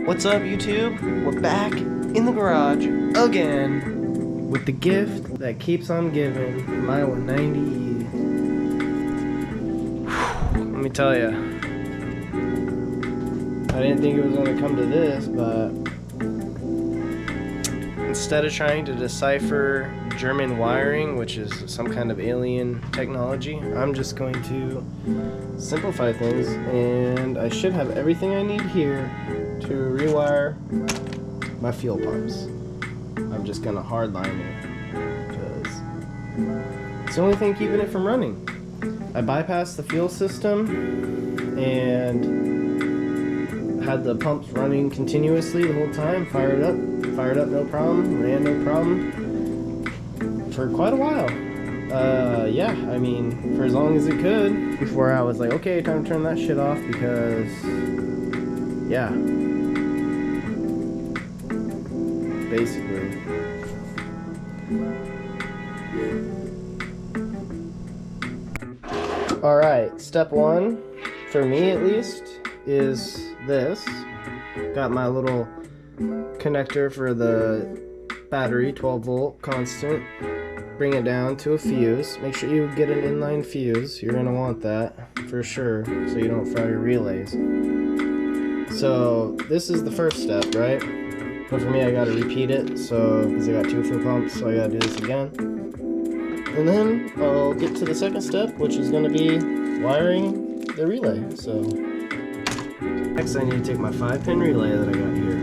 What's up, YouTube? We're back in the garage again with the gift that keeps on giving, my 190E's. Let me tell you, I didn't think it was going to come to this, but instead of trying to decipher German wiring, which is some kind of alien technology, I'm just going to simplify things, and I should have everything I need here to rewire my fuel pumps. I'm just gonna hardline it because it's the only thing keeping it from running. I bypassed the fuel system and had the pumps running continuously the whole time. Fired up no problem, ran no problem for quite a while. Yeah, I mean, for as long as it could, before I was like, okay, time to turn that shit off, because yeah, basically. Alright, step one, for me at least, is this. Got my little connector for the battery, 12 volt constant. Bring it down to a fuse. Make sure you get an inline fuse. You're gonna want that for sure, so you don't fry your relays. So this is the first step, right? But for me, I gotta repeat it, so because I got two fuel pumps, so I gotta do this again. And then I'll get to the second step, which is gonna be wiring the relay. So next, I need to take my 5-pin relay that I got here.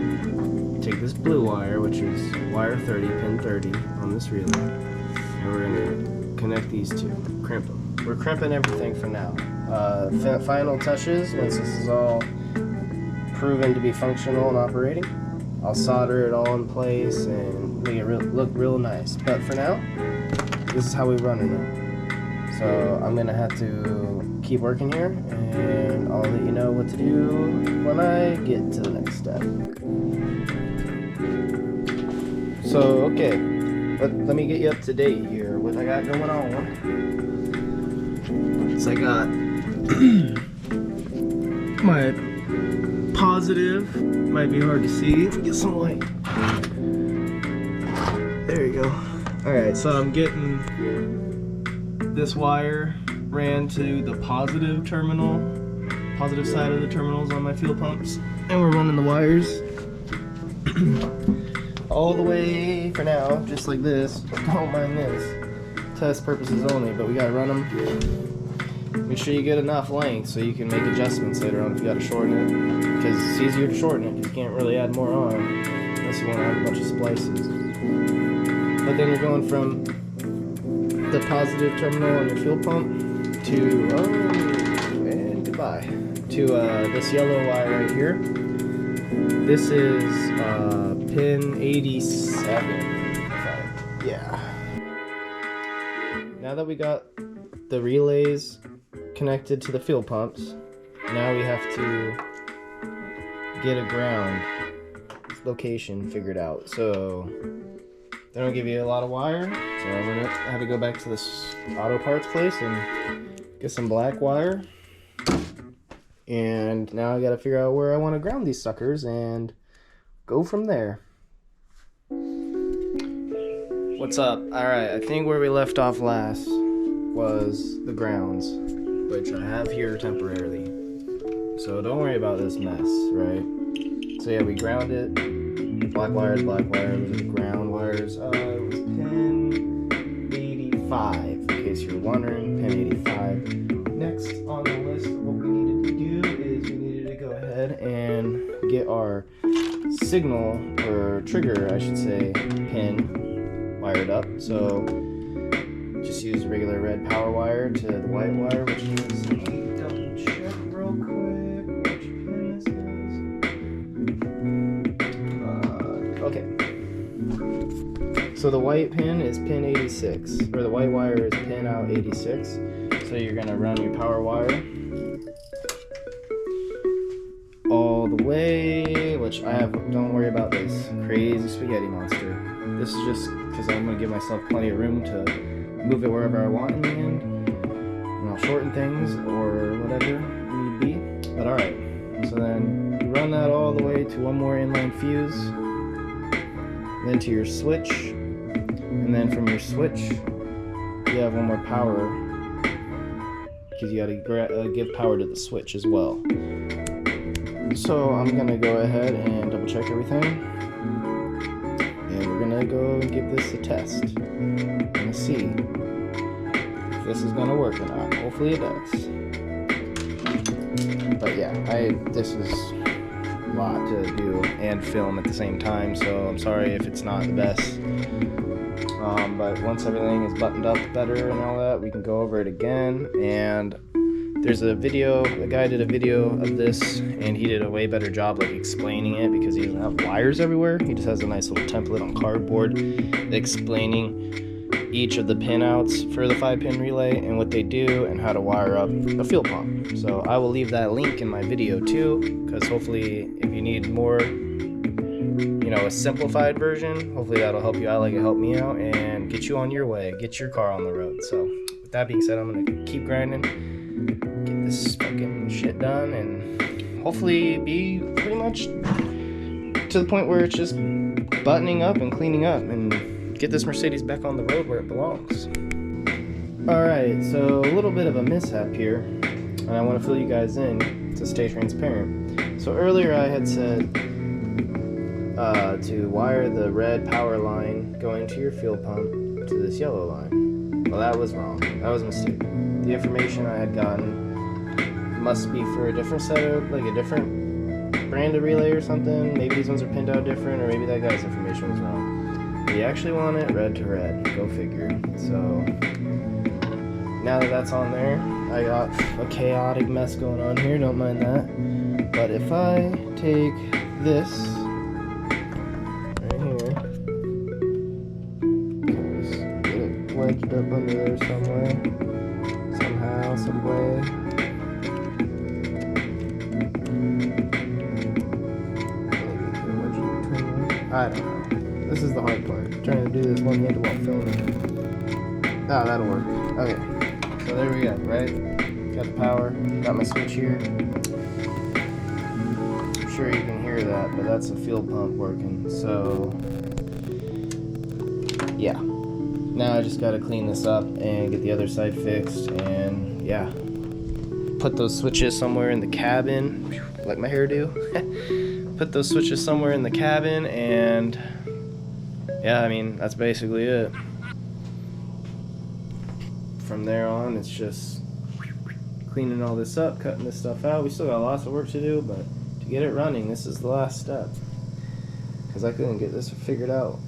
Take this blue wire, which is wire 30, pin 30 on this relay, and we're gonna connect these two, crimp them. We're crimping everything for now. Final touches, once this is all proven to be functional and operating, I'll solder it all in place and make it look real nice. But for now, this is how we run it. So I'm gonna have to keep working here, and I'll let you know what to do when I get to the next step. So, okay, let me get you up to date here, what I got going on. So I got my positive, might be hard to see, get some light. There you go. Alright, so I'm getting this wire ran to the positive terminal, positive side of the terminals on my fuel pumps, and we're running the wires all the way for now, just like this. Don't mind this, test purposes only, but we gotta run them. Make sure you get enough length so you can make adjustments later on if you gotta shorten it, because it's easier to shorten it because you can't really add more on unless you want to add a bunch of splices. But then you're going from the positive terminal on your fuel pump to, oh, and goodbye, to this yellow wire right here. This is pin 87. Yeah. Now that we got the relays connected to the fuel pumps, now we have to get a ground location figured out. So they don't give you a lot of wire, so I had to go back to this auto parts place and get some black wire. And now I gotta figure out where I want to ground these suckers and go from there. What's up? Alright, I think where we left off last was the grounds, which I have here temporarily. So don't worry about this mess, right? So yeah, we ground it. Black wire, those are the ground wires. It was pin 85, in case you're wondering, pin 85. Next on the list, what we needed to do is we needed to go ahead and get our signal, or trigger, I should say, pin wired up. So just use regular red power wire to the white wire, which is, let me double check real quick which pin this is. Okay. So the white pin is pin 86, or the white wire is pin out 86. So you're gonna run your power wire all the way, which I have, don't worry about this crazy spaghetti monster. This is just because I'm gonna give myself plenty of room to move it wherever I want in the end, and I'll shorten things or whatever need be. But alright, so then you run that all the way to one more inline fuse, then to your switch, and then from your switch you have one more power, because you gotta give power to the switch as well. So I'm gonna go ahead and double check everything, and we're gonna go and give this a test. I'm gonna see if this is gonna work or not. Hopefully it does. But yeah, this is a lot to do and film at the same time, so I'm sorry if it's not the best. But once everything is buttoned up better and all that, we can go over it again. And there's a guy did a video of this, and he did a way better job like explaining it, because he doesn't have wires everywhere. He just has a nice little template on cardboard explaining each of the pinouts for the 5-pin relay and what they do and how to wire up a fuel pump. So I will leave that link in my video too, because hopefully if you need more, a simplified version, hopefully that'll help you out like it helped me out and get you on your way, get your car on the road. So with that being said, I'm gonna keep grinding, get this fucking shit done, and hopefully be pretty much to the point where it's just buttoning up and cleaning up and get this Mercedes back on the road where it belongs. Alright, so a little bit of a mishap here, and I want to fill you guys in to stay transparent. So earlier I had said to wire the red power line going to your fuel pump to this yellow line. Well, that was wrong. That was a mistake. The information I had gotten must be for a different setup, like a different brand of relay or something. Maybe these ones are pinned out different, or maybe that guy's information was wrong. But you actually want it red to red. Go figure. So now that that's on there, I got a chaotic mess going on here. Don't mind that. But if I take this wedged up under there somewhere, somehow, some way. I don't know. This is the hard part. I'm trying to do this one-handed while filming. Ah, that'll work. Okay, so there we go, right? Got the power, got my switch here. I'm sure you can hear that, but that's a fuel pump working, so yeah. Now I just gotta clean this up and get the other side fixed, and yeah, put those switches somewhere in the cabin, like my hair do. Put those switches somewhere in the cabin, and yeah, I mean, that's basically it. From there on, it's just cleaning all this up, cutting this stuff out. We still got lots of work to do, but to get it running, this is the last step, because I couldn't get this figured out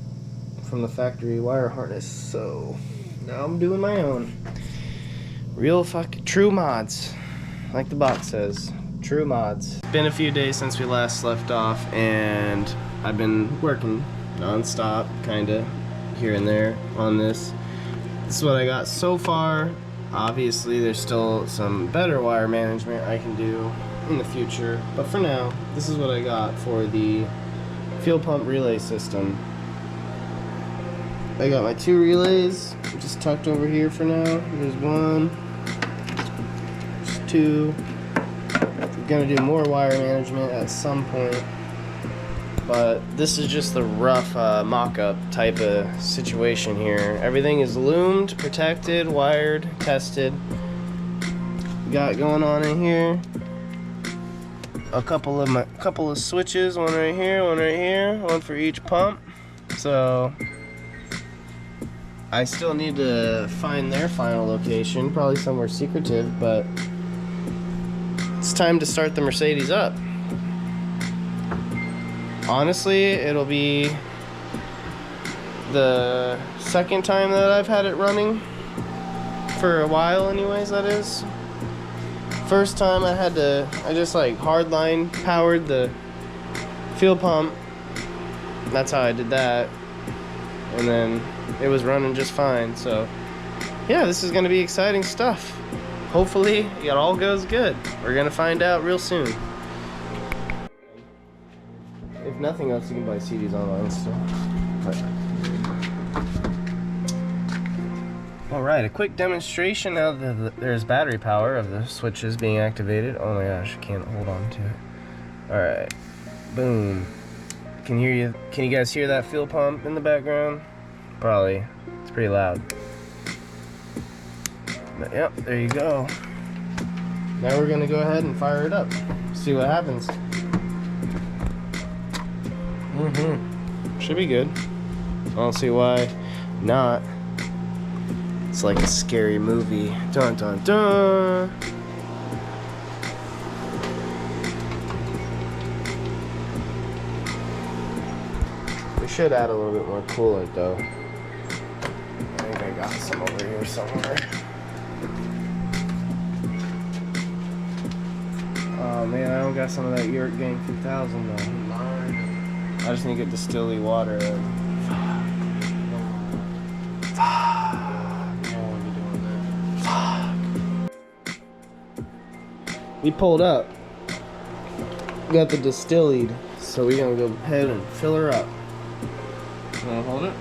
from the factory wire harness, so now I'm doing my own. Real fucking true mods, like the box says, true mods. It's been a few days since we last left off, and I've been working non-stop, kinda here and there on this. This is what I got so far. Obviously there's still some better wire management I can do in the future, but for now this is what I got for the fuel pump relay system. I got my 2 relays just tucked over here for now. There's 1, there's 2. I'm gonna do more wire management at some point, but this is just the rough mock-up type of situation here. Everything is loomed, protected, wired, tested. Got going on in here a couple of switches, one right here, one for each pump. So I still need to find their final location, probably somewhere secretive, but it's time to start the Mercedes up. Honestly, it'll be the second time that I've had it running, for a while anyways, that is. First time I just like hardline powered the fuel pump. That's how I did that. And then it was running just fine. So yeah, this is gonna be exciting stuff. Hopefully it all goes good. We're gonna find out real soon. If nothing else, you can buy CDs online still. Alright, a quick demonstration now that there's battery power of the switches being activated. Oh my gosh, I can't hold on to it. All right, boom. Can you guys hear that fuel pump in the background? Probably. It's pretty loud. But yep, there you go. Now we're gonna go ahead and fire it up. See what happens. Should be good. I don't see why not. It's like a scary movie. Dun dun dun. We should add a little bit more coolant though. I think I got some over here somewhere. Oh man, I don't got some of that York Gang 2000 though. I just need to get distillery water. We pulled up. We got the distilled, so we're gonna go ahead and fill her up. You wanna hold it?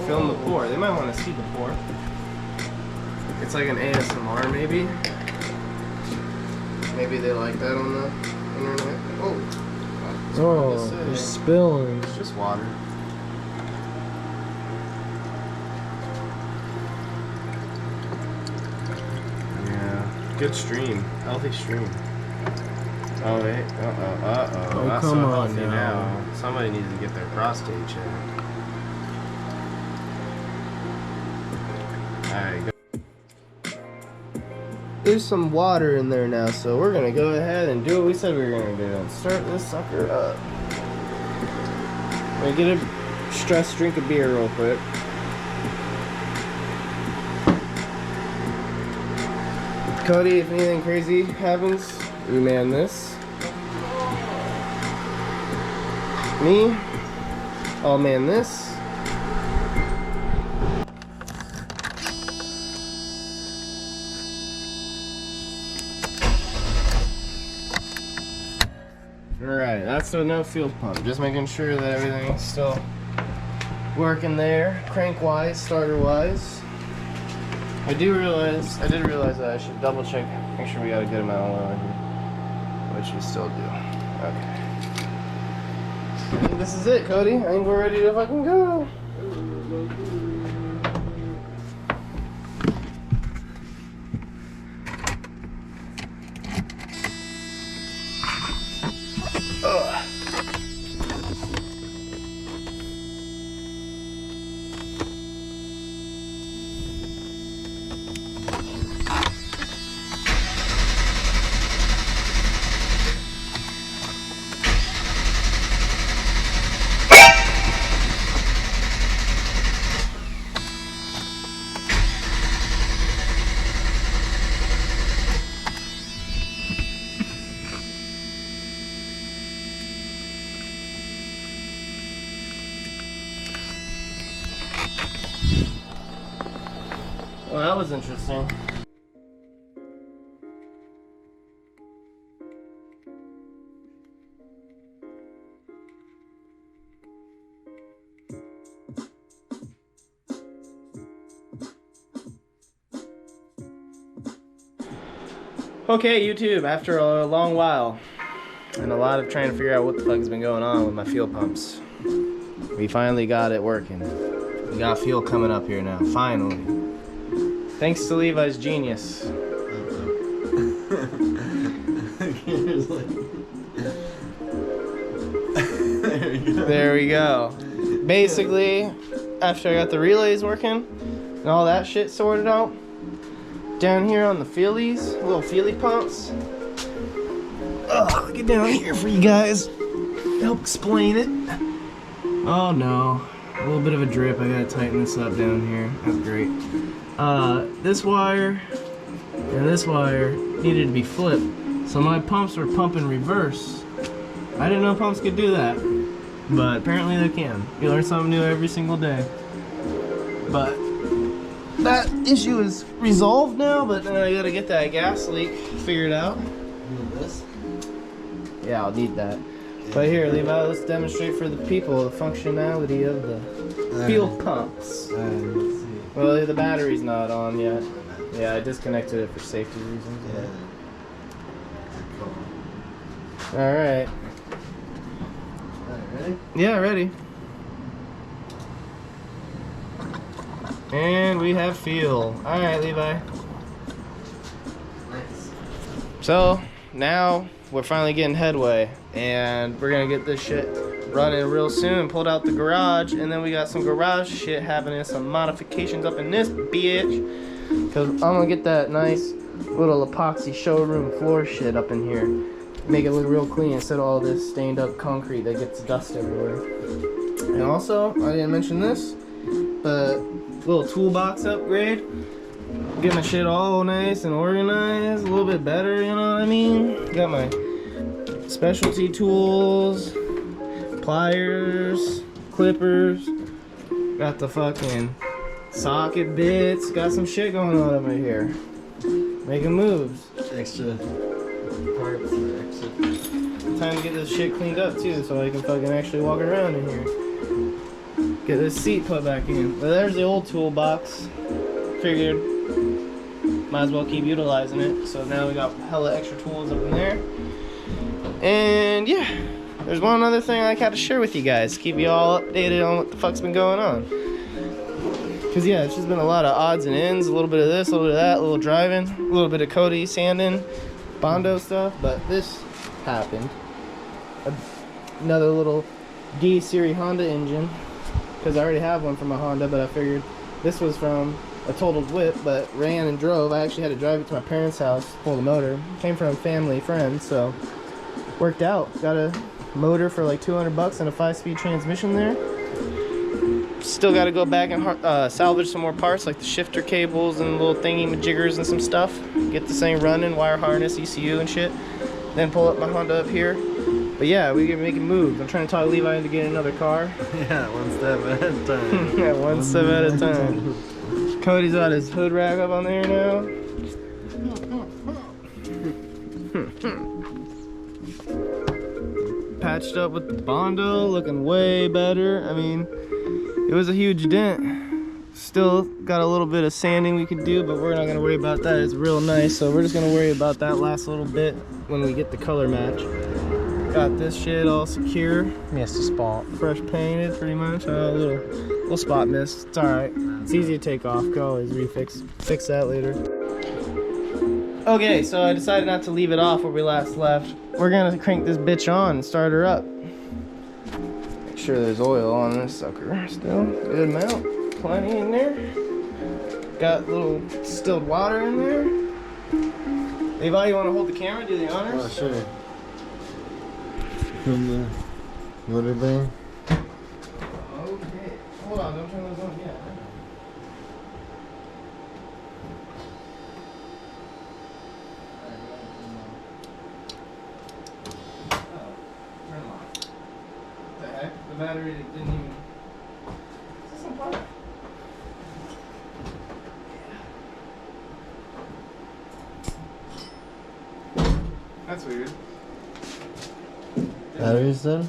Film the pour. They might want to see the pour. It's like an ASMR maybe. Maybe they like that on the internet. Oh, you're spilling. It's just water. Yeah, good stream. Healthy stream. Oh wait, oh, that's come so on healthy now. now. Somebody needs to get their prostate checked. Alright, go. There's some water in there now, so we're gonna go ahead and do what we said we were gonna do and start this sucker up. I'm gonna get a stress drink of beer real quick. Cody, if anything crazy happens, we man this. Me, I'll man this. Alright, that's with no fuel pump. Just making sure that everything's still working there, crank-wise, starter-wise. I did realize that I should double check, make sure we got a good amount of oil in here. Which we still do. Okay. I think this is it, Cody. I think we're ready to fucking go. Well, that was interesting. Okay, YouTube, after a long while and a lot of trying to figure out what the fuck has been going on with my fuel pumps, we finally got it working. We got fuel coming up here now, finally. Thanks to Levi's genius. There we go. Basically, after I got the relays working and all that shit sorted out, down here on the feelies, little feelie pumps. I'll get down here for you guys. Help explain it. Oh no, a little bit of a drip. I gotta tighten this up down here. That's great. This wire and this wire needed to be flipped, so my pumps were pumping reverse. I didn't know pumps could do that, but apparently they can. You learn something new every single day. But that issue is resolved now, but then I gotta get that gas leak figured out. This? Yeah, I'll need that. But here, Levi, let's demonstrate for the people the functionality of the fuel pumps. Let's see. Well, the battery's not on yet. Yeah, I disconnected it for safety reasons. Yeah. All right. Ready? Yeah, ready. And we have fuel. All right, Levi. Nice. So now we're finally getting headway, and we're gonna get this shit running real soon. Pulled out the garage, and then we got some garage shit happening, some modifications up in this bitch. Cause I'm gonna get that nice little epoxy showroom floor shit up in here. Make it look real clean instead of all this stained up concrete that gets dust everywhere. And also, I didn't mention this, but little toolbox upgrade. Get my shit all nice and organized, a little bit better, you know what I mean? Got my specialty tools, pliers, clippers, got the fucking socket bits, got some shit going on over here. Making moves. Extra parts or extra. Time to get this shit cleaned up too, so I can fucking actually walk around in here. Get this seat put back in. But there's the old toolbox. Figured might as well keep utilizing it. So now we got hella extra tools up in there. And yeah, there's one other thing I got to share with you guys. Keep you all updated on what the fuck's been going on. Cause yeah, it's just been a lot of odds and ends. A little bit of this, a little bit of that, a little driving, a little bit of Cody sanding, Bondo stuff. But this happened. Another little D-Series Honda engine. Because I already have one from a Honda, but I figured this was from a totaled whip, but ran and drove. I actually had to drive it to my parents' house, pull the motor. Came from family, friends, so worked out. Got a motor for like $200 and a 5-speed transmission there. Still got to go back and salvage some more parts, like the shifter cables and little thingy-majiggers and some stuff. Get this thing running, wire harness, ECU and shit. Then pull up my Honda up here. But yeah, we're making moves. I'm trying to talk Levi into getting another car. Yeah, one step at a time. Yeah, one step at a time. Cody's got his hood rack up on there now. Patched up with the Bondo, looking way better. I mean, it was a huge dent. Still got a little bit of sanding we could do, but we're not gonna worry about that. It's real nice, so we're just gonna worry about that last little bit when we get the color match. Got this shit all secure. Missed a spot. Fresh painted, pretty much. A little spot missed. It's all right. It's easy to take off. Could always fix that later. Okay, so I decided not to leave it off where we last left. We're gonna crank this bitch on and start her up. Make sure there's oil on this sucker still. Good amount. Plenty in there. Got a little distilled water in there. Levi, you want to hold the camera? Do the honors? Oh, sure. From the motor thing. Okay. Hold on, don't turn those on yet. Oh, turn them on. What the heck? The battery didn't even. Is this on fire? Yeah. That's weird. Battery's done?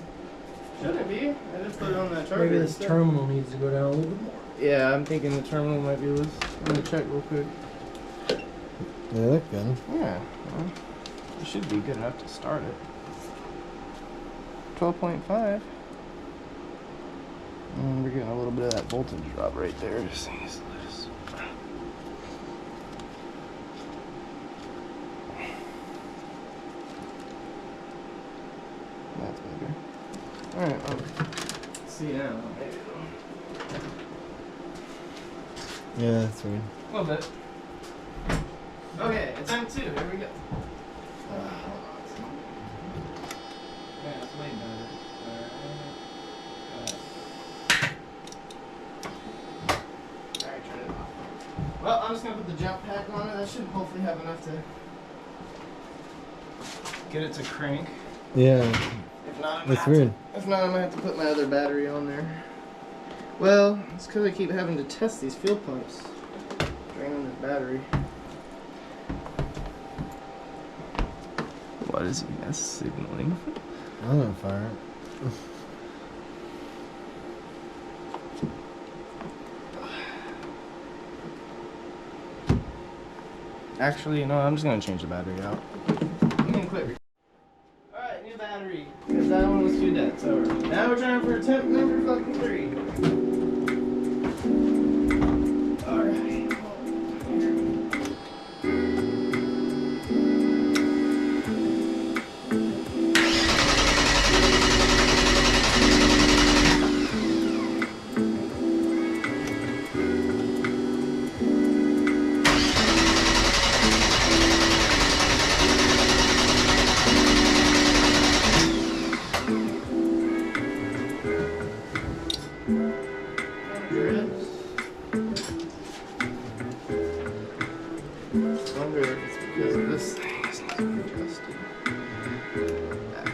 Should it be? I just put it on that charger. Maybe this terminal needs to go down a little bit more. Yeah, I'm thinking the terminal might be loose. I'm gonna check real quick. They look good. Yeah, well, it should be good enough to start it. 12.5. And we're getting a little bit of that voltage drop right there. This thing is loose. That's better. Alright, well, let's see now. Maybe Yeah, that's weird. a little bit. Okay, it's M2. Here we go. Yeah, it's way better. Alright, turn it off. Well, I'm just gonna put the jump pack on it. That should hopefully have enough to get it to crank. Yeah, If not, that's weird. If not, I'm gonna have to put my other battery on there. Well, it's because I keep having to test these fuel pumps. Draining this battery. What is ES signaling? I'm gonna fire it. Actually, no, I'm just gonna change the battery out. I'm gonna quit. Alright, new almost 2 dead. So now we're trying for attempt number fucking 3. Alright. Wonder if it's because of this thing isn't adjusted. Back.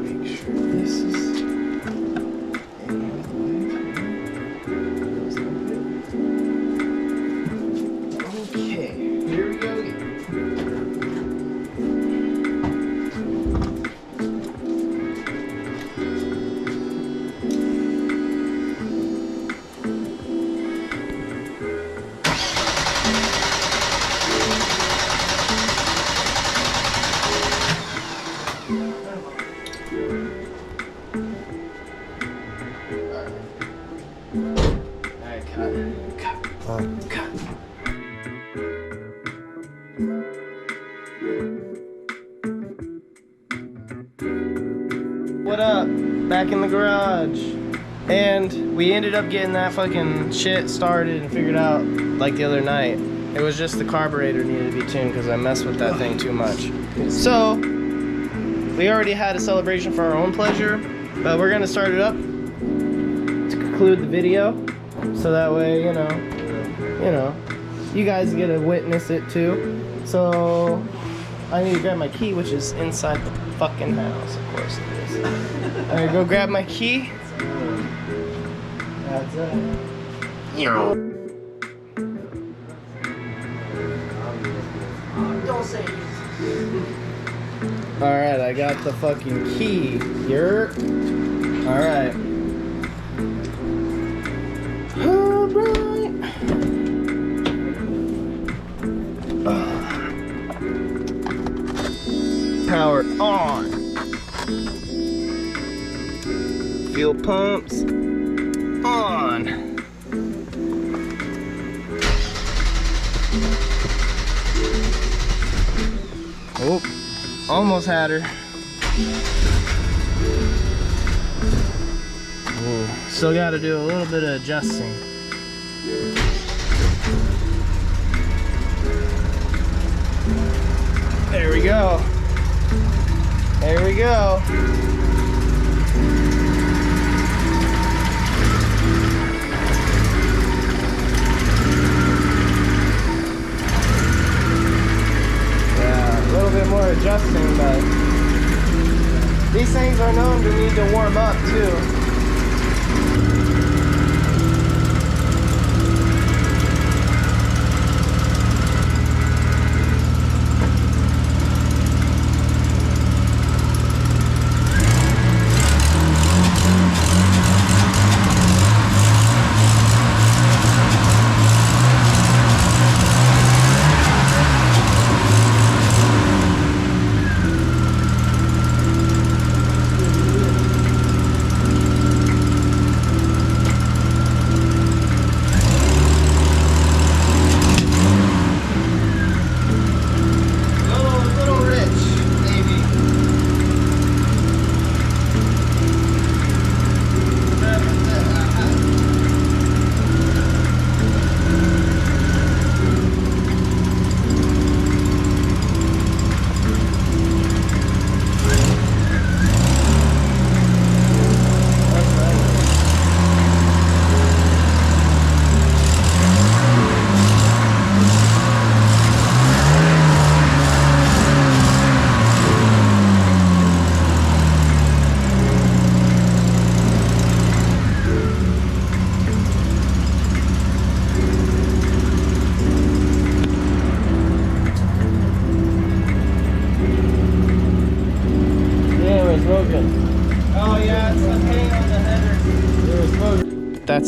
Make sure this is okay. Here we go. Alright, cut. What up? Back in the garage. And we ended up getting that fucking shit started and figured out like the other night. It was just the carburetor needed to be tuned because I messed with that thing too much. So, we already had a celebration for our own pleasure, but we're gonna start it up to conclude the video. So that way, you know, you guys get to witness it too. So, I need to grab my key, which is inside the fucking house. Of course it is. I'm gonna go grab my key. That's it. Don't say it. Alright, I got the fucking key. Here. Alright. Alright. Power on. Fuel pumps on. Oh, almost had her. Ooh, still got to do a little bit of adjusting. There we go. There we go. Yeah, a little bit more adjusting, but these things are known to need to warm up too.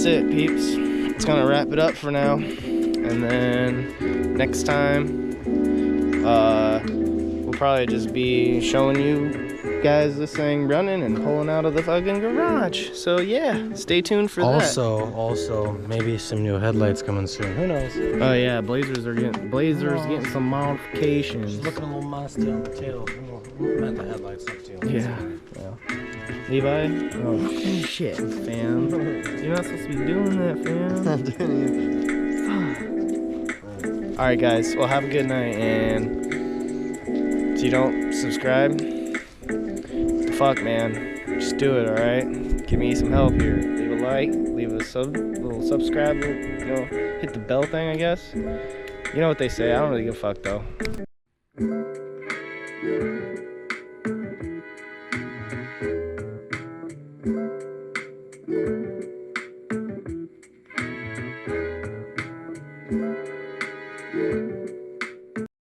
that's it, peeps. It's gonna wrap it up for now. And then next time, we'll probably just be showing you guys this thing running and pulling out of the fucking garage. So yeah, stay tuned for that. Also, maybe some new headlights coming soon. Who knows? Oh yeah, Blazers getting some modifications. Just looking a little musty on the tail. Meant the headlights, not tail. Yeah. Levi? Oh shit, fam. You're not supposed to be doing that, fam. Alright guys, well have a good night, and if you don't subscribe, fuck man, just do it, alright? Give me some help here. Leave a like, leave a little subscribe, hit the bell thing, I guess. You know what they say, I don't really give a fuck though.